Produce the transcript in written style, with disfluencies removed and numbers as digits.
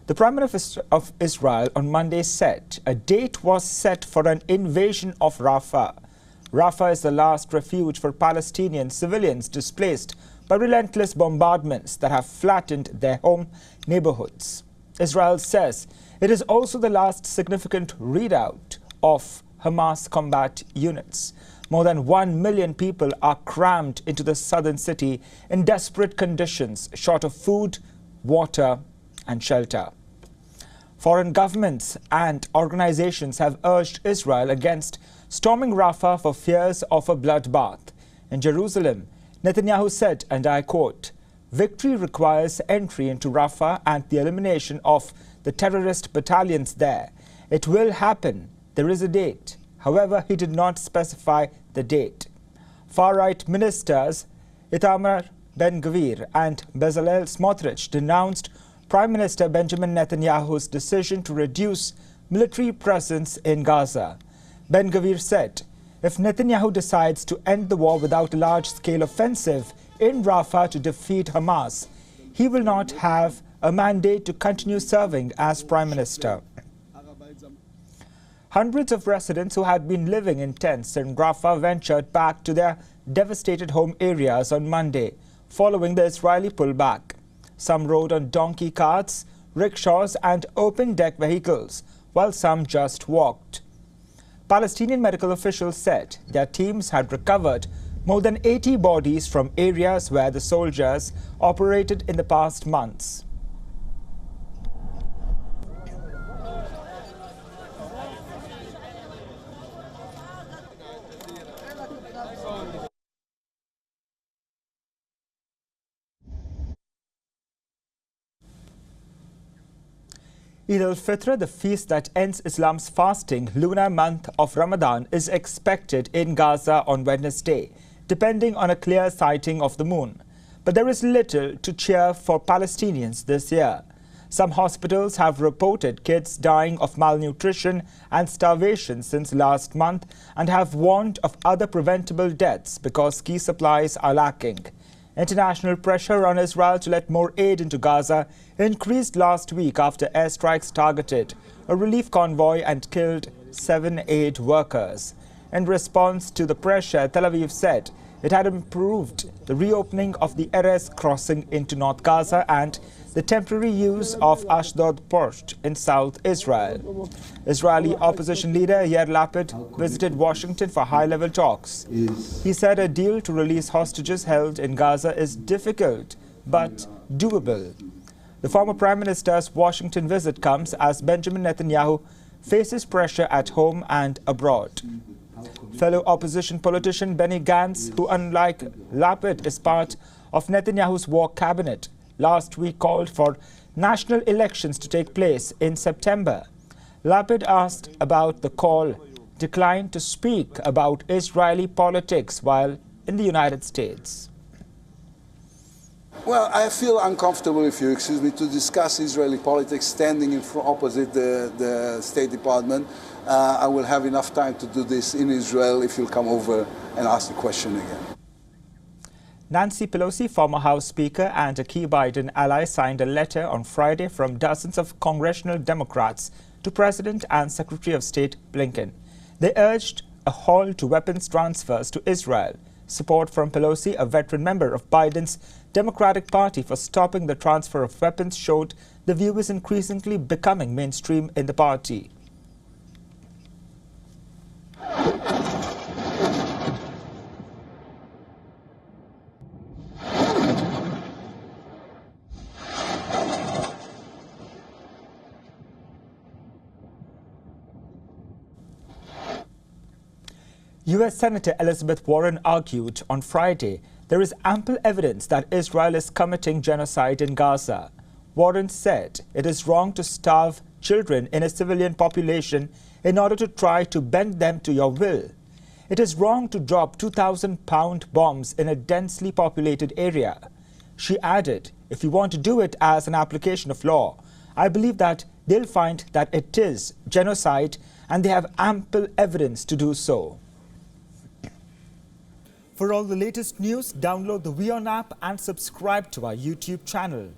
The Prime Minister of Israel on Monday said a date was set for an invasion of Rafah. Rafah is the last refuge for Palestinian civilians displaced by relentless bombardments that have flattened their home neighborhoods. Israel says it is also the last significant readout of Hamas combat units. More than 1 million people are crammed into the southern city in desperate conditions, short of food, water, and shelter. Foreign governments and organizations have urged Israel against storming Rafah for fears of a bloodbath. In Jerusalem, Netanyahu said, and I quote, "Victory requires entry into Rafah and the elimination of the terrorist battalions there. It will happen. There is a date." However, he did not specify the date. Far-right ministers Itamar Ben-Gvir and Bezalel Smotrich denounced Prime Minister Benjamin Netanyahu's decision to reduce military presence in Gaza. Ben-Gvir said, if Netanyahu decides to end the war without a large-scale offensive in Rafah to defeat Hamas, he will not have a mandate to continue serving as Prime Minister. Hundreds of residents who had been living in tents in Rafah ventured back to their devastated home areas on Monday, following the Israeli pullback. Some rode on donkey carts, rickshaws and open-deck vehicles, while some just walked. Palestinian medical officials said their teams had recovered more than 80 bodies from areas where the soldiers operated in the past months. Eid al-Fitr, the feast that ends Islam's fasting lunar month of Ramadan, is expected in Gaza on Wednesday, depending on a clear sighting of the moon. But there is little to cheer for Palestinians this year. Some hospitals have reported kids dying of malnutrition and starvation since last month and have warned of other preventable deaths because key supplies are lacking. International pressure on Israel to let more aid into Gaza increased last week after airstrikes targeted a relief convoy and killed 7 aid workers. In response to the pressure, Tel Aviv said it had approved the reopening of the Erez crossing into North Gaza and the temporary use of Ashdod port in South Israel. Israeli opposition leader Yair Lapid visited Washington for high-level talks. He said a deal to release hostages held in Gaza is difficult but doable. The former Prime Minister's Washington visit comes as Benjamin Netanyahu faces pressure at home and abroad. Fellow opposition politician Benny Gantz, who unlike Lapid is part of Netanyahu's war cabinet, last week called for national elections to take place in September. Lapid asked about the call, declined to speak about Israeli politics while in the United States. Well, I feel uncomfortable, if you excuse me, to discuss Israeli politics standing opposite the State Department. I will have enough time to do this in Israel if you'll come over and ask the question again. Nancy Pelosi, former House Speaker and a key Biden ally, signed a letter on Friday from dozens of congressional Democrats to President and Secretary of State Blinken. They urged a halt to weapons transfers to Israel. Support from Pelosi, a veteran member of Biden's Democratic Party, for stopping the transfer of weapons showed the view is increasingly becoming mainstream in the party. U.S. Senator Elizabeth Warren argued on Friday there is ample evidence that Israel is committing genocide in Gaza. Warren said it is wrong to starve children in a civilian population in order to try to bend them to your will. It is wrong to drop 2,000-pound bombs in a densely populated area. She added, if you want to do it as an application of law, I believe that they'll find that it is genocide and they have ample evidence to do so. For all the latest news, download the WION app and subscribe to our YouTube channel.